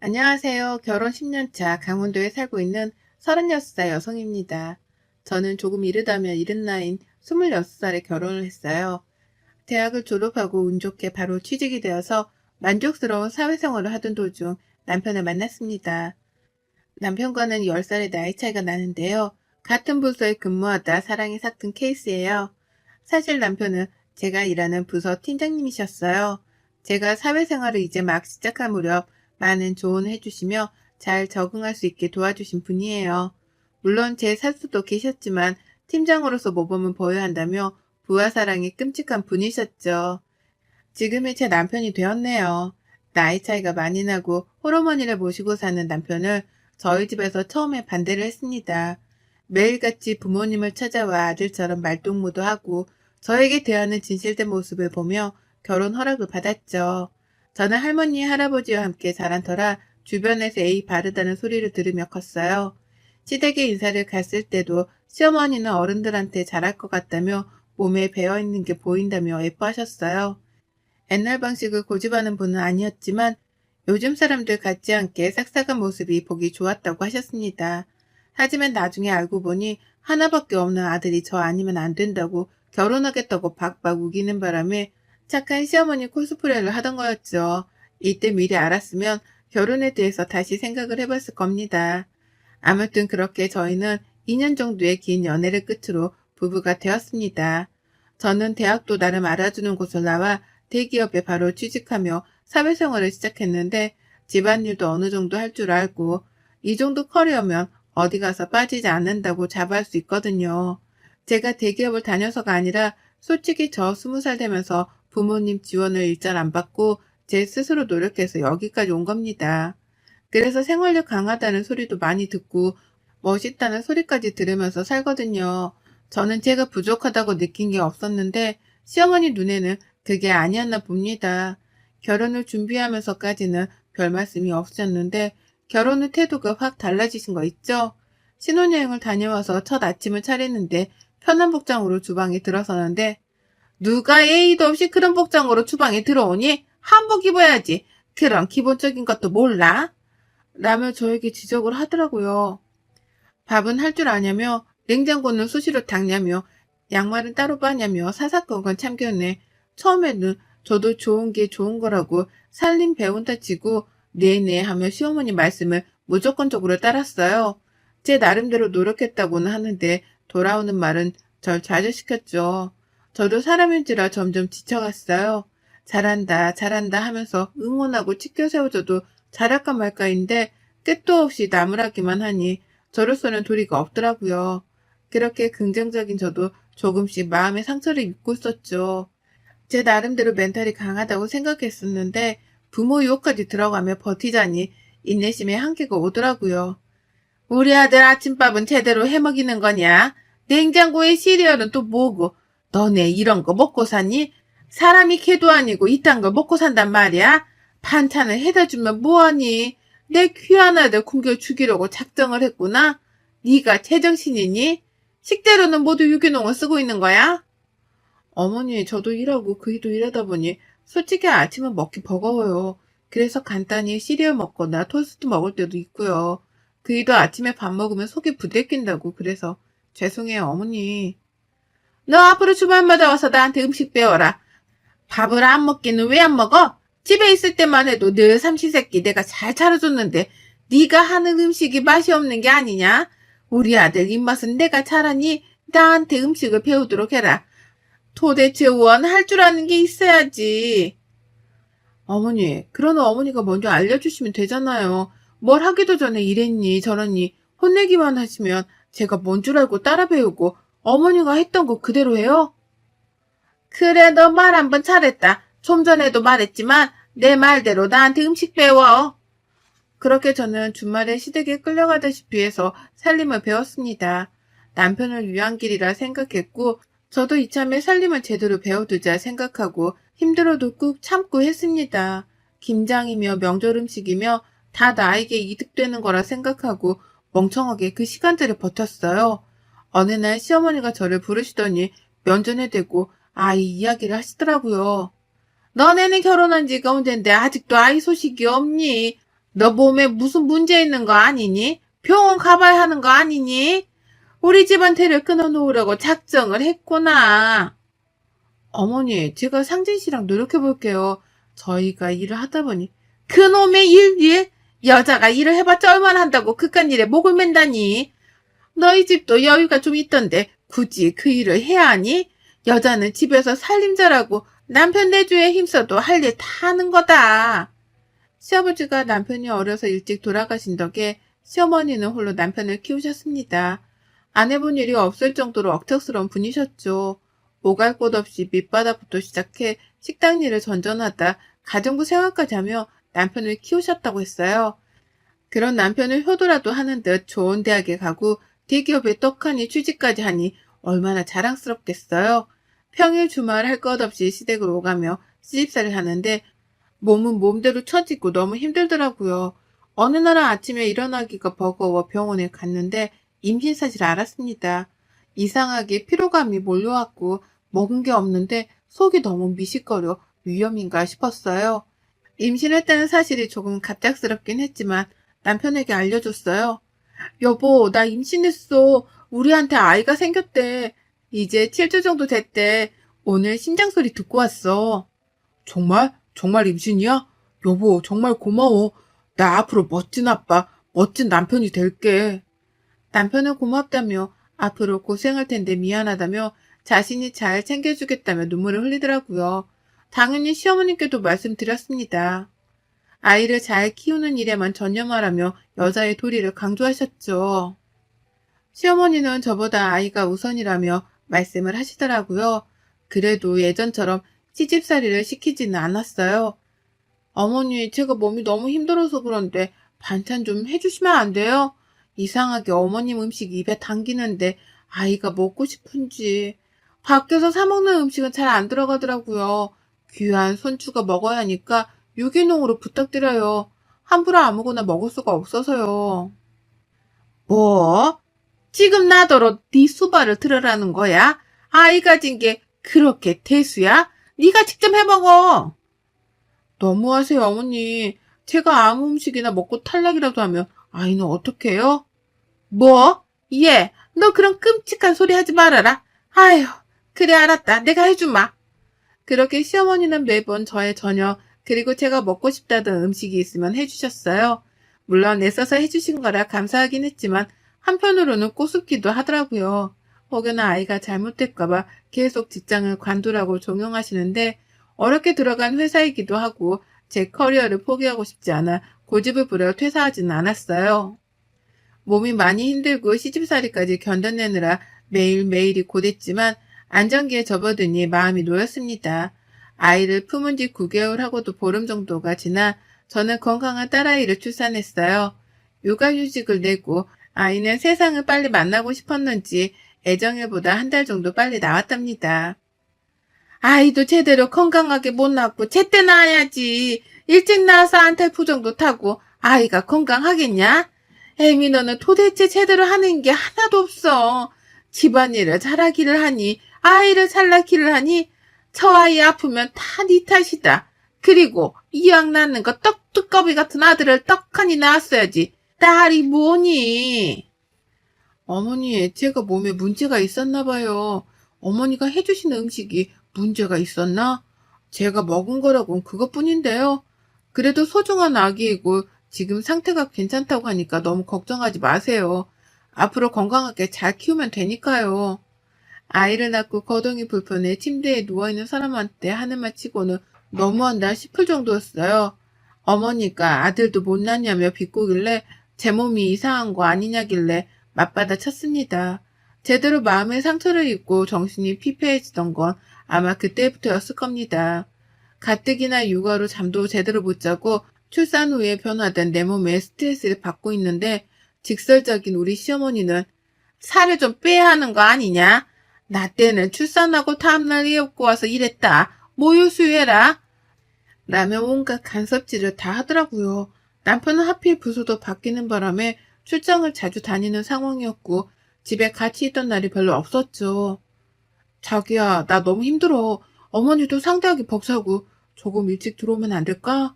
안녕하세요. 결혼 10년 차 강원도에 살고 있는 36살 여성입니다. 저는 조금 이르다면 이른 나이인 26살에 결혼을 했어요. 대학을 졸업하고 운 좋게 바로 취직이 되어서 만족스러운 사회생활을 하던 도중 남편을 만났습니다. 남편과는 10살의 나이 차이가 나는데요. 같은 부서에 근무하다 사랑이 삭힌 케이스예요. 사실 남편은 제가 일하는 부서 팀장님이셨어요. 제가 사회생활을 이제 막 시작할 무렵 많은 조언을 해주시며 잘 적응할 수 있게 도와주신 분이에요. 물론 제 사수도 계셨지만 팀장으로서 모범을 보여야 한다며 부하 사랑이 끔찍한 분이셨죠. 지금의 제 남편이 되었네요. 나이 차이가 많이 나고 호르머니를 모시고 사는 남편을 저희 집에서 처음에 반대를 했습니다. 매일같이 부모님을 찾아와 아들처럼 말동무도 하고 저에게 대하는 진실된 모습을 보며 결혼 허락을 받았죠. 저는 할머니, 할아버지와 함께 자란 터라 주변에서 에이 바르다는 소리를 들으며 컸어요. 시댁에 인사를 갔을 때도 시어머니는 어른들한테 잘할 것 같다며 몸에 배어있는 게 보인다며 예뻐하셨어요. 옛날 방식을 고집하는 분은 아니었지만 요즘 사람들 같지 않게 싹싹한 모습이 보기 좋았다고 하셨습니다. 하지만 나중에 알고 보니 하나밖에 없는 아들이 저 아니면 안 된다고 결혼하겠다고 박박 우기는 바람에 착한 시어머니 코스프레를 하던 거였죠. 이때 미리 알았으면 결혼에 대해서 다시 생각을 해봤을 겁니다. 아무튼 그렇게 저희는 2년 정도의 긴 연애를 끝으로 부부가 되었습니다. 저는 대학도 나름 알아주는 곳을 나와 대기업에 바로 취직하며 사회생활을 시작했는데 집안일도 어느 정도 할 줄 알고 이 정도 커리어면 어디 가서 빠지지 않는다고 자부할 수 있거든요. 제가 대기업을 다녀서가 아니라 솔직히 저 20살 되면서 부모님 지원을 일절 안 받고 제 스스로 노력해서 여기까지 온 겁니다. 그래서 생활력 강하다는 소리도 많이 듣고 멋있다는 소리까지 들으면서 살거든요. 저는 제가 부족하다고 느낀 게 없었는데 시어머니 눈에는 그게 아니었나 봅니다. 결혼을 준비하면서까지는 별 말씀이 없으셨는데 결혼 후 태도가 확 달라지신 거 있죠? 신혼여행을 다녀와서 첫 아침을 차리는데 편한 복장으로 주방에 들어서는데 누가 예의도 없이 그런 복장으로 주방에 들어오니? 한복 입어야지. 그런 기본적인 것도 몰라? 라며 저에게 지적을 하더라고요. 밥은 할 줄 아냐며 냉장고는 수시로 닦냐며 양말은 따로 빠냐며 사사건건 참견해. 처음에는 저도 좋은 게 좋은 거라고 살림 배운다 치고 네네 하며 시어머니 말씀을 무조건적으로 따랐어요. 제 나름대로 노력했다고는 하는데 돌아오는 말은 절 좌절시켰죠. 저도 사람인지라 점점 지쳐갔어요. 잘한다 잘한다 하면서 응원하고 치켜 세워줘도 잘할까 말까인데 끝도 없이 나무라기만 하니 저로서는 도리가 없더라고요. 그렇게 긍정적인 저도 조금씩 마음의 상처를 입고 있었죠. 제 나름대로 멘탈이 강하다고 생각했었는데 부모 유혹까지 들어가며 버티자니 인내심의 한계가 오더라고요. 우리 아들 아침밥은 제대로 해먹이는 거냐? 냉장고에 시리얼은 또 뭐고? 너네 이런 거 먹고 사니? 사람이 개도 아니고 이딴 걸 먹고 산단 말이야? 반찬을 해다 주면 뭐하니? 내 귀한 아들 굶겨 죽이려고 작정을 했구나? 네가 제정신이니? 식재료는 모두 유기농을 쓰고 있는 거야? 어머니, 저도 일하고 그이도 일하다 보니 솔직히 아침은 먹기 버거워요. 그래서 간단히 시리얼 먹거나 토스트 먹을 때도 있고요. 그이도 아침에 밥 먹으면 속이 부대낀다고 그래서 죄송해요, 어머니. 너 앞으로 주말마다 와서 나한테 음식 배워라. 밥을 안 먹기는 왜 안 먹어? 집에 있을 때만 해도 늘 삼시세끼 내가 잘 차려줬는데 네가 하는 음식이 맛이 없는 게 아니냐? 우리 아들 입맛은 내가 잘하니 나한테 음식을 배우도록 해라. 도대체 원 할 줄 아는 게 있어야지. 어머니, 그러는 어머니가 먼저 알려주시면 되잖아요. 뭘 하기도 전에 이랬니 저랬니 혼내기만 하시면 제가 뭔 줄 알고 따라 배우고 어머니가 했던 거 그대로 해요? 그래, 너 말 한 번 잘했다. 좀 전에도 말했지만 내 말대로 나한테 음식 배워. 그렇게 저는 주말에 시댁에 끌려가다시피 해서 살림을 배웠습니다. 남편을 위한 길이라 생각했고 저도 이참에 살림을 제대로 배워두자 생각하고 힘들어도 꾹 참고 했습니다. 김장이며 명절 음식이며 다 나에게 이득되는 거라 생각하고 멍청하게 그 시간들을 버텼어요. 어느 날 시어머니가 저를 부르시더니 면전에 대고 아이 이야기를 하시더라고요. 너네는 결혼한 지가 언젠데 아직도 아이 소식이 없니? 너 몸에 무슨 문제 있는 거 아니니? 병원 가봐야 하는 거 아니니? 우리 집안테를 끊어놓으려고 작정을 했구나. 어머니, 제가 상진 씨랑 노력해볼게요. 저희가 일을 하다 보니. 그놈의 일? 여자가 일을 해봤자 얼마나 한다고 그깟 일에 목을 맨다니. 너희 집도 여유가 좀 있던데 굳이 그 일을 해야 하니? 여자는 집에서 살림자라고 남편 내조에 힘써도 할 일 다 하는 거다. 시아버지가 남편이 어려서 일찍 돌아가신 덕에 시어머니는 홀로 남편을 키우셨습니다. 안 해본 일이 없을 정도로 억척스러운 분이셨죠. 오갈 곳 없이 밑바닥부터 시작해 식당 일을 전전하다 가정부 생활까지 하며 남편을 키우셨다고 했어요. 그런 남편을 효도라도 하는 듯 좋은 대학에 가고 대기업에 떡하니 취직까지 하니 얼마나 자랑스럽겠어요. 평일 주말 할 것 없이 시댁을 오가며 시집살이를 하는데 몸은 몸대로 처지고 너무 힘들더라고요. 어느 날 아침에 일어나기가 버거워 병원에 갔는데 임신 사실을 알았습니다. 이상하게 피로감이 몰려왔고 먹은 게 없는데 속이 너무 미식거려 위험인가 싶었어요. 임신했다는 사실이 조금 갑작스럽긴 했지만 남편에게 알려줬어요. 여보, 나 임신했어. 우리한테 아이가 생겼대. 이제 7주 정도 됐대. 오늘 심장 소리 듣고 왔어. 정말? 정말 임신이야? 여보, 정말 고마워. 나 앞으로 멋진 아빠, 멋진 남편이 될게. 남편은 고맙다며 앞으로 고생할 텐데 미안하다며 자신이 잘 챙겨주겠다며 눈물을 흘리더라고요. 당연히 시어머님께도 말씀드렸습니다. 아이를 잘 키우는 일에만 전념하라며 여자의 도리를 강조하셨죠. 시어머니는 저보다 아이가 우선이라며 말씀을 하시더라고요. 그래도 예전처럼 시집살이를 시키지는 않았어요. 어머니, 제가 몸이 너무 힘들어서 그런데 반찬 좀 해주시면 안 돼요? 이상하게 어머님 음식 입에 당기는데 아이가 먹고 싶은지. 밖에서 사 먹는 음식은 잘 안 들어가더라고요. 귀한 손주가 먹어야 하니까 유기농으로 부탁드려요. 함부로 아무거나 먹을 수가 없어서요. 뭐? 지금 나더러 네 수발을 들으라는 거야? 아이 가진 게 그렇게 대수야? 네가 직접 해먹어. 너무하세요, 어머니. 제가 아무 음식이나 먹고 탈락이라도 하면 아이는 어떡해요? 뭐? 얘, 너 그런 끔찍한 소리 하지 말아라. 아휴, 그래 알았다. 내가 해주마. 그렇게 시어머니는 매번 저의 저녁, 그리고 제가 먹고 싶다던 음식이 있으면 해주셨어요. 물론 애써서 해주신 거라 감사하긴 했지만 한편으로는 꼬숩기도 하더라고요. 혹여나 아이가 잘못될까봐 계속 직장을 관두라고 종용하시는데 어렵게 들어간 회사이기도 하고 제 커리어를 포기하고 싶지 않아 고집을 부려 퇴사하지는 않았어요. 몸이 많이 힘들고 시집살이까지 견뎌내느라 매일매일이 고됐지만 안정기에 접어드니 마음이 놓였습니다. 아이를 품은 지 9개월 하고도 보름 정도가 지나 저는 건강한 딸아이를 출산했어요. 육아휴직을 내고 아이는 세상을 빨리 만나고 싶었는지 애정일보다 한 달 정도 빨리 나왔답니다. 아이도 제대로 건강하게 못 낳고 제때 낳아야지. 일찍 낳아서 안탈 정도 타고 아이가 건강하겠냐? 애미 너는 도대체 제대로 하는 게 하나도 없어. 집안일을 잘하기를 하니 아이를 잘 낳기를 하니 저 아이 아프면 다 네 탓이다. 그리고 이왕 낳는 거 떡두꺼비 같은 아들을 떡하니 낳았어야지. 딸이 뭐니? 어머니, 제가 몸에 문제가 있었나 봐요. 어머니가 해주신 음식이 문제가 있었나? 제가 먹은 거라곤 그것뿐인데요. 그래도 소중한 아기이고 지금 상태가 괜찮다고 하니까 너무 걱정하지 마세요. 앞으로 건강하게 잘 키우면 되니까요. 아이를 낳고 거동이 불편해 침대에 누워있는 사람한테 하는 말 치고는 너무한다 싶을 정도였어요. 어머니가 아들도 못 낳냐며 비꼬길래 제 몸이 이상한 거 아니냐길래 맞받아 쳤습니다. 제대로 마음의 상처를 입고 정신이 피폐해지던 건 아마 그때부터였을 겁니다. 가뜩이나 육아로 잠도 제대로 못 자고 출산 후에 변화된 내 몸에 스트레스를 받고 있는데 직설적인 우리 시어머니는 살을 좀 빼야 하는 거 아니냐? 나 때는 출산하고 다음날 애 업고 와서 일했다. 모유 수유해라. 라며 온갖 간섭질을 다 하더라고요. 남편은 하필 부서도 바뀌는 바람에 출장을 자주 다니는 상황이었고 집에 같이 있던 날이 별로 없었죠. 자기야, 나 너무 힘들어. 어머니도 상대하기 벅차고 조금 일찍 들어오면 안 될까?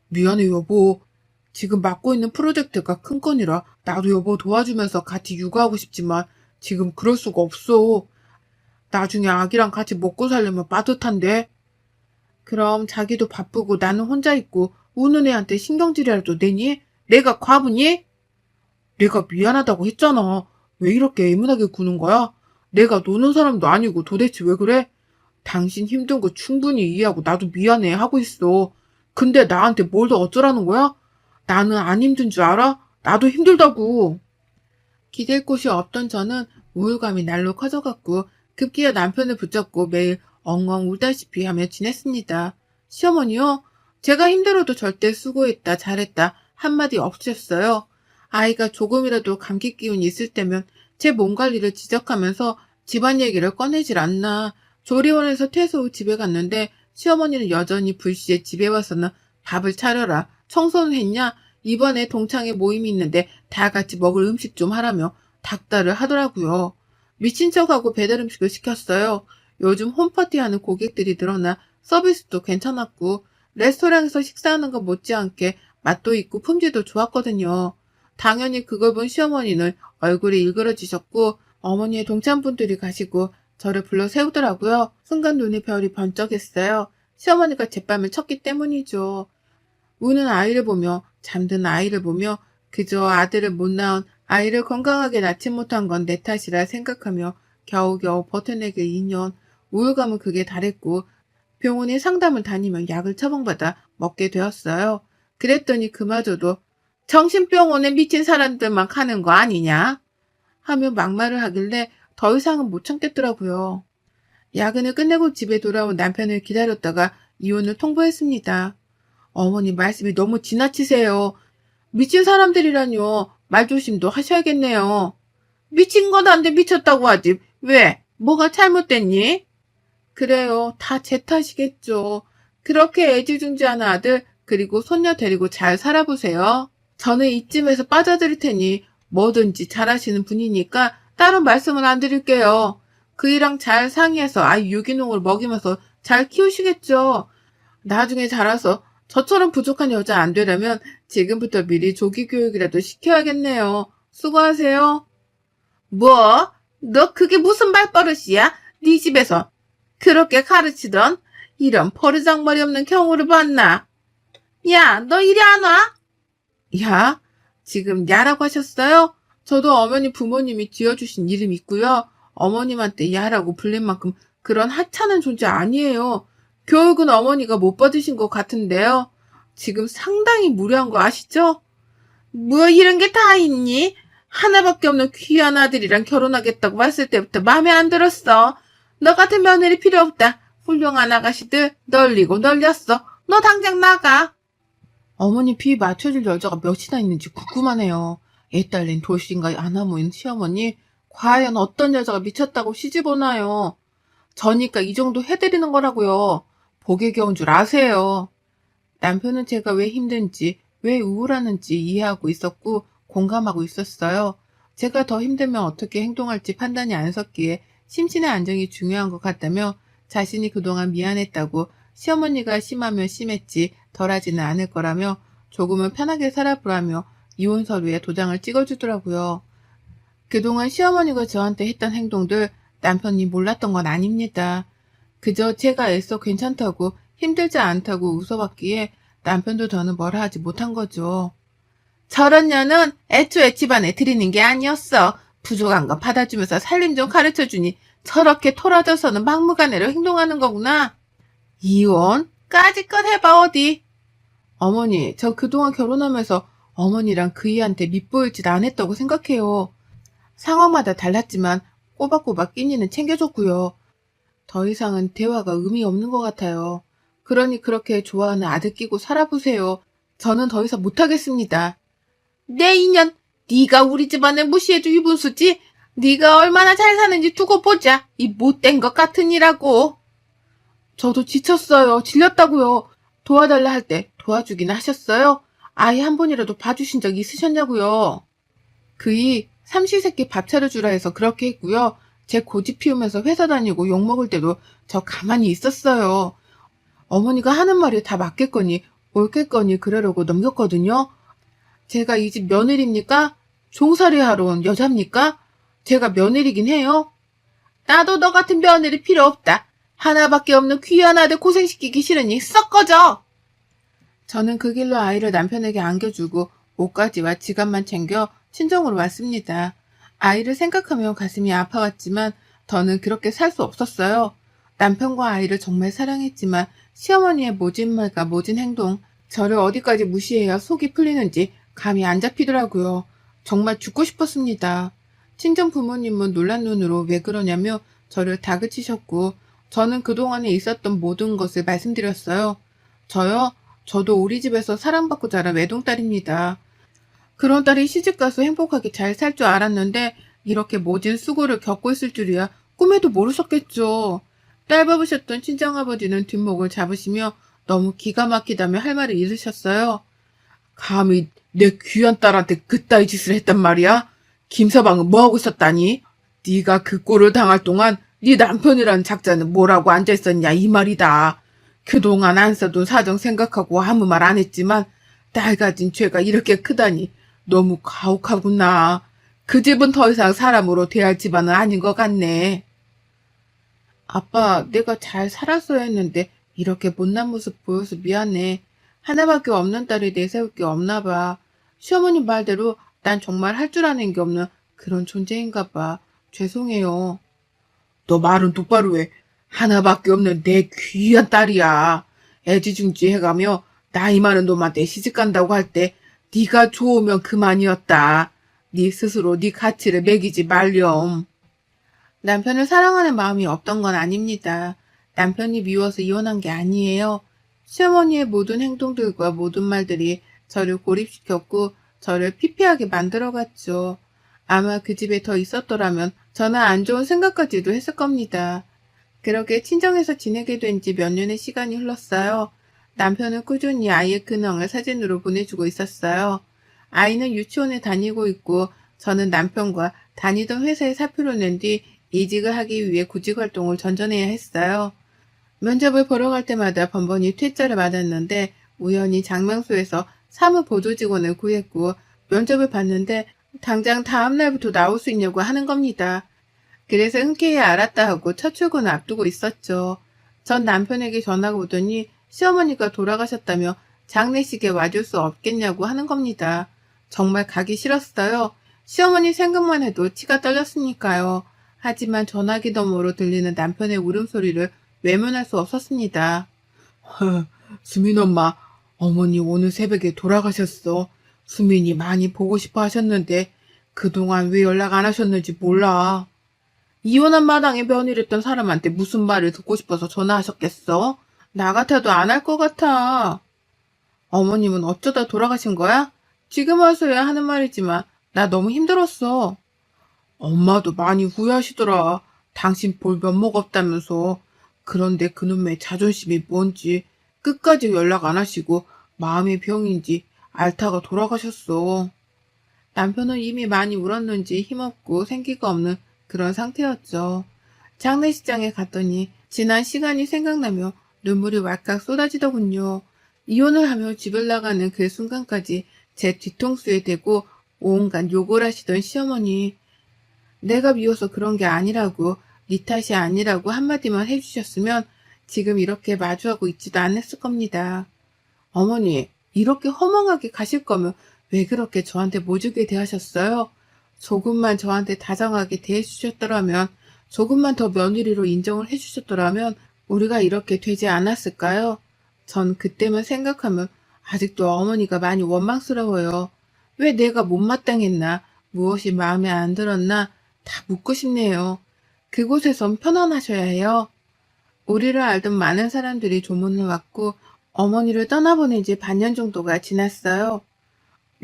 미안해, 여보. 지금 맡고 있는 프로젝트가 큰 건이라 나도 여보 도와주면서 같이 육아하고 싶지만 지금 그럴 수가 없어. 나중에 아기랑 같이 먹고 살려면 빠듯한데. 그럼 자기도 바쁘고 나는 혼자 있고 우는 애한테 신경질이라도 내니? 내가 과부니? 내가 미안하다고 했잖아. 왜 이렇게 애문하게 구는 거야? 내가 노는 사람도 아니고 도대체 왜 그래? 당신 힘든 거 충분히 이해하고 나도 미안해 하고 있어. 근데 나한테 뭘 더 어쩌라는 거야? 나는 안 힘든 줄 알아? 나도 힘들다고. 기댈 곳이 없던 저는 우울감이 날로 커져갔고 급기야 남편을 붙잡고 매일 엉엉 울다시피 하며 지냈습니다. 시어머니요? 제가 힘들어도 절대 수고했다, 잘했다 한마디 없으셨어요. 아이가 조금이라도 감기 기운이 있을 때면 제 몸 관리를 지적하면서 집안 얘기를 꺼내질 않나. 조리원에서 퇴소 후 집에 갔는데 시어머니는 여전히 불시에 집에 와서는 밥을 차려라. 청소는 했냐? 이번에 동창회 모임이 있는데 다 같이 먹을 음식 좀 하라며 닥달을 하더라고요. 미친 척하고 배달 음식을 시켰어요. 요즘 홈파티하는 고객들이 늘어나 서비스도 괜찮았고 레스토랑에서 식사하는 것 못지않게 맛도 있고 품질도 좋았거든요. 당연히 그걸 본 시어머니는 얼굴이 일그러지셨고 어머니의 동창분들이 가시고 저를 불러 세우더라고요. 순간 눈에 별이 번쩍했어요. 시어머니가 제밤을 쳤기 때문이죠. 우는 아이를 보며 잠든 아이를 보며 그저 아들을 못 낳은 아이를 건강하게 낳지 못한 건 내 탓이라 생각하며 겨우겨우 버텨내길 2년. 우울감은 극에 달했고 병원에 상담을 다니며 약을 처방받아 먹게 되었어요. 그랬더니 그마저도 정신병원에 미친 사람들만 가는 거 아니냐? 하며 막말을 하길래 더 이상은 못 참겠더라고요. 야근을 끝내고 집에 돌아온 남편을 기다렸다가 이혼을 통보했습니다. 어머니 말씀이 너무 지나치세요. 미친 사람들이라뇨. 말조심도 하셔야겠네요. 미친 건 안 돼 미쳤다고 하지. 왜? 뭐가 잘못됐니? 그래요. 다 제 탓이겠죠. 그렇게 애지중지하는 아들 그리고 손녀 데리고 잘 살아보세요. 저는 이쯤에서 빠져드릴 테니 뭐든지 잘하시는 분이니까 따로 말씀은 안 드릴게요. 그이랑 잘 상의해서 아이 유기농을 먹이면서 잘 키우시겠죠. 나중에 자라서 저처럼 부족한 여자 안 되려면 지금부터 미리 조기 교육이라도 시켜야겠네요. 수고하세요. 뭐? 너 그게 무슨 말버릇이야? 네 집에서 그렇게 가르치던 이런 버르장머리 없는 경우를 봤나? 야, 너 이리 안 와? 야, 지금 야라고 하셨어요? 저도 어머니 부모님이 지어주신 이름 있고요. 어머님한테 야라고 불릴 만큼 그런 하찮은 존재 아니에요. 교육은 어머니가 못 받으신 것 같은데요. 지금 상당히 무례한 거 아시죠? 뭐 이런 게 다 있니? 하나밖에 없는 귀한 아들이랑 결혼하겠다고 했을 때부터 마음에 안 들었어. 너 같은 며느리 필요 없다. 훌륭한 아가씨들 널리고 널렸어. 너 당장 나가. 어머니 비위 맞춰줄 여자가 몇이나 있는지 궁금하네요. 애 딸린 돌싱과 아나무인 시어머니 과연 어떤 여자가 미쳤다고 시집 오나요? 저니까 이 정도 해드리는 거라고요. 복에 겨운 줄 아세요. 남편은 제가 왜 힘든지 왜 우울하는지 이해하고 있었고 공감하고 있었어요. 제가 더 힘들면 어떻게 행동할지 판단이 안 섰기에 심신의 안정이 중요한 것 같다며 자신이 그동안 미안했다고 시어머니가 심하면 심했지 덜하지는 않을 거라며 조금은 편하게 살아보라며 이혼 서류에 도장을 찍어주더라고요. 그동안 시어머니가 저한테 했던 행동들 남편이 몰랐던 건 아닙니다. 그저 제가 애써 괜찮다고 힘들지 않다고 웃어봤기에 남편도 저는 뭐라 하지 못한 거죠. 저런 년은 애초에 집안에 들이는 게 아니었어. 부족한 거 받아주면서 살림 좀 가르쳐주니 저렇게 토라져서는 막무가내로 행동하는 거구나. 이혼? 까짓것 해봐 어디. 어머니, 저 그동안 결혼하면서 어머니랑 그이한테 밉보일 짓 안 했다고 생각해요. 상황마다 달랐지만 꼬박꼬박 끼니는 챙겨줬고요. 더 이상은 대화가 의미 없는 것 같아요. 그러니 그렇게 좋아하는 아들 끼고 살아보세요. 저는 더 이상 못하겠습니다. 내 인연, 네가 우리 집안을 무시해도 유분수지? 네가 얼마나 잘 사는지 두고 보자. 이 못된 것 같은 이라고. 저도 지쳤어요. 질렸다고요. 도와달라 할 때 도와주긴 하셨어요? 아이 한 번이라도 봐주신 적 있으셨냐고요. 그이 삼시세끼 밥 차려주라 해서 그렇게 했고요. 제 고집 피우면서 회사 다니고 욕먹을 때도 저 가만히 있었어요. 어머니가 하는 말이 다 맞겠거니 옳겠거니 그러려고 넘겼거든요. 제가 이 집 며느리입니까? 종살이 하러 온 여자입니까? 제가 며느리긴 해요. 나도 너 같은 며느리 필요 없다. 하나밖에 없는 귀한 아들 고생시키기 싫으니 썩 꺼져. 저는 그 길로 아이를 남편에게 안겨주고 옷가지와 지갑만 챙겨 친정으로 왔습니다. 아이를 생각하며 가슴이 아파왔지만 더는 그렇게 살 수 없었어요. 남편과 아이를 정말 사랑했지만 시어머니의 모진 말과 모진 행동, 저를 어디까지 무시해야 속이 풀리는지 감이 안 잡히더라고요. 정말 죽고 싶었습니다. 친정 부모님은 놀란 눈으로 왜 그러냐며 저를 다그치셨고 저는 그동안에 있었던 모든 것을 말씀드렸어요. 저요? 저도 우리 집에서 사랑받고 자란 외동딸입니다. 그런 딸이 시집가서 행복하게 잘 살 줄 알았는데 이렇게 모진 수고를 겪고 있을 줄이야 꿈에도 모르셨겠죠. 딸 bab으셨던 친정아버지는 뒷목을 잡으시며 너무 기가 막히다며 할 말을 잃으셨어요. 감히 내 귀한 딸한테 그따위 짓을 했단 말이야? 김서방은 뭐하고 있었다니? 네가 그 꼴을 당할 동안 네 남편이라는 작자는 뭐라고 앉아있었냐 이 말이다. 그동안 안 써둔 사정 생각하고 아무 말 안 했지만 딸 가진 죄가 이렇게 크다니 너무 가혹하구나. 그 집은 더 이상 사람으로 대할 집안은 아닌 것 같네. 아빠, 내가 잘 살았어야 했는데 이렇게 못난 모습 보여서 미안해. 하나밖에 없는 딸이 내세울 게 없나 봐. 시어머님 말대로 난 정말 할 줄 아는 게 없는 그런 존재인가 봐. 죄송해요. 너 말은 똑바로 해. 하나밖에 없는 내 귀한 딸이야. 애지중지 해가며 나이 많은 놈한테 시집간다고 할 때 네가 좋으면 그만이었다. 네 스스로 네 가치를 매기지 말렴. 남편을 사랑하는 마음이 없던 건 아닙니다. 남편이 미워서 이혼한 게 아니에요. 시어머니의 모든 행동들과 모든 말들이 저를 고립시켰고 저를 피폐하게 만들어갔죠. 아마 그 집에 더 있었더라면 저는 안 좋은 생각까지도 했을 겁니다. 그렇게 친정에서 지내게 된 지 몇 년의 시간이 흘렀어요. 남편은 꾸준히 아이의 근황을 사진으로 보내주고 있었어요. 아이는 유치원에 다니고 있고 저는 남편과 다니던 회사에 사표를 낸 뒤 이직을 하기 위해 구직 활동을 전전해야 했어요. 면접을 보러 갈 때마다 번번이 퇴짜를 맞았는데 우연히 장명소에서 사무보조 직원을 구했고 면접을 봤는데 당장 다음 날부터 나올 수 있냐고 하는 겁니다. 그래서 흔쾌히 알았다 하고 첫 출근을 앞두고 있었죠. 전 남편에게 전화가 오더니 시어머니가 돌아가셨다며 장례식에 와줄 수 없겠냐고 하는 겁니다. 정말 가기 싫었어요. 시어머니 생각만 해도 치가 떨렸으니까요. 하지만 전화기 너머로 들리는 남편의 울음소리를 외면할 수 없었습니다. 수민 엄마, 어머니 오늘 새벽에 돌아가셨어. 수민이 많이 보고 싶어 하셨는데 그동안 왜 연락 안 하셨는지 몰라. 이혼한 마당에 며느리했던 사람한테 무슨 말을 듣고 싶어서 전화하셨겠어? 나 같아도 안 할 것 같아. 어머님은 어쩌다 돌아가신 거야? 지금 와서야 하는 말이지만 나 너무 힘들었어. 엄마도 많이 후회하시더라. 당신 볼 면목 없다면서. 그런데 그놈의 자존심이 뭔지 끝까지 연락 안 하시고 마음의 병인지 앓다가 돌아가셨어. 남편은 이미 많이 울었는지 힘없고 생기가 없는 그런 상태였죠. 장례식장에 갔더니 지난 시간이 생각나며 눈물이 왈칵 쏟아지더군요. 이혼을 하며 집을 나가는 그 순간까지 제 뒤통수에 대고 온갖 욕을 하시던 시어머니. 내가 미워서 그런 게 아니라고, 네 탓이 아니라고 한마디만 해주셨으면 지금 이렇게 마주하고 있지도 않았을 겁니다. 어머니, 이렇게 허망하게 가실 거면 왜 그렇게 저한테 모질게 대하셨어요? 조금만 저한테 다정하게 대해주셨더라면, 조금만 더 며느리로 인정을 해주셨더라면 우리가 이렇게 되지 않았을까요? 전 그때만 생각하면 아직도 어머니가 많이 원망스러워요. 왜 내가 못마땅했나, 무엇이 마음에 안 들었나 다 묻고 싶네요. 그곳에선 편안하셔야 해요. 우리를 알던 많은 사람들이 조문을 왔고 어머니를 떠나보낸 지 반년 정도가 지났어요.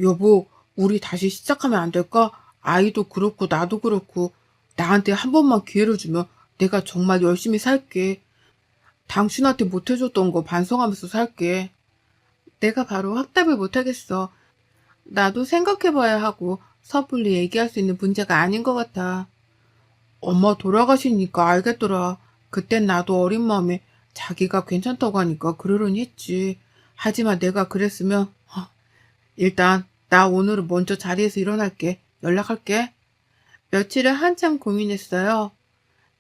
여보, 우리 다시 시작하면 안 될까? 아이도 그렇고 나도 그렇고 나한테 한 번만 기회를 주면 내가 정말 열심히 살게. 당신한테 못해줬던 거 반성하면서 살게. 내가 바로 확답을 못하겠어. 나도 생각해봐야 하고 섣불리 얘기할 수 있는 문제가 아닌 것 같아. 엄마 돌아가시니까 알겠더라. 그땐 나도 어린 마음에 자기가 괜찮다고 하니까 그러려니 했지. 하지만 내가 그랬으면 일단 나 오늘은 먼저 자리에서 일어날게. 연락할게. 며칠을 한참 고민했어요.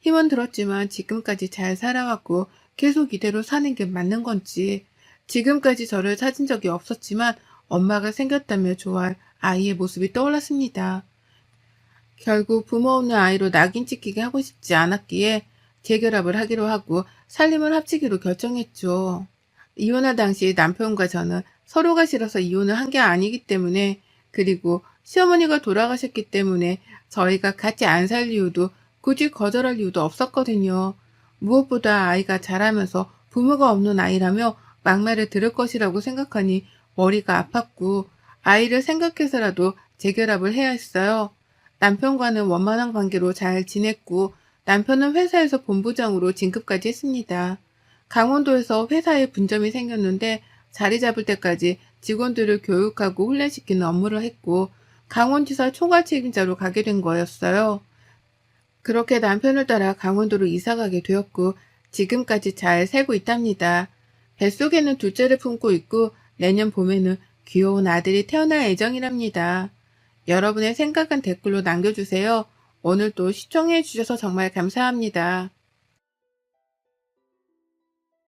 힘은 들었지만 지금까지 잘 살아왔고 계속 이대로 사는 게 맞는 건지, 지금까지 저를 찾은 적이 없었지만 엄마가 생겼다며 좋아할 아이의 모습이 떠올랐습니다. 결국 부모 없는 아이로 낙인 찍히게 하고 싶지 않았기에 재결합을 하기로 하고 살림을 합치기로 결정했죠. 이혼할 당시 남편과 저는 서로가 싫어서 이혼을 한 게 아니기 때문에, 그리고 시어머니가 돌아가셨기 때문에 저희가 같이 안 살 이유도, 굳이 거절할 이유도 없었거든요. 무엇보다 아이가 자라면서 부모가 없는 아이라며 막말을 들을 것이라고 생각하니 머리가 아팠고, 아이를 생각해서라도 재결합을 해야 했어요. 남편과는 원만한 관계로 잘 지냈고, 남편은 회사에서 본부장으로 진급까지 했습니다. 강원도에서 회사에 분점이 생겼는데 자리 잡을 때까지 직원들을 교육하고 훈련시키는 업무를 했고, 강원지사 총괄 책임자로 가게 된 거였어요. 그렇게 남편을 따라 강원도로 이사 가게 되었고, 지금까지 잘 살고 있답니다. 뱃속에는 둘째를 품고 있고, 내년 봄에는 귀여운 아들이 태어날 예정이랍니다. 여러분의 생각은 댓글로 남겨주세요. 오늘도 시청해 주셔서 정말 감사합니다.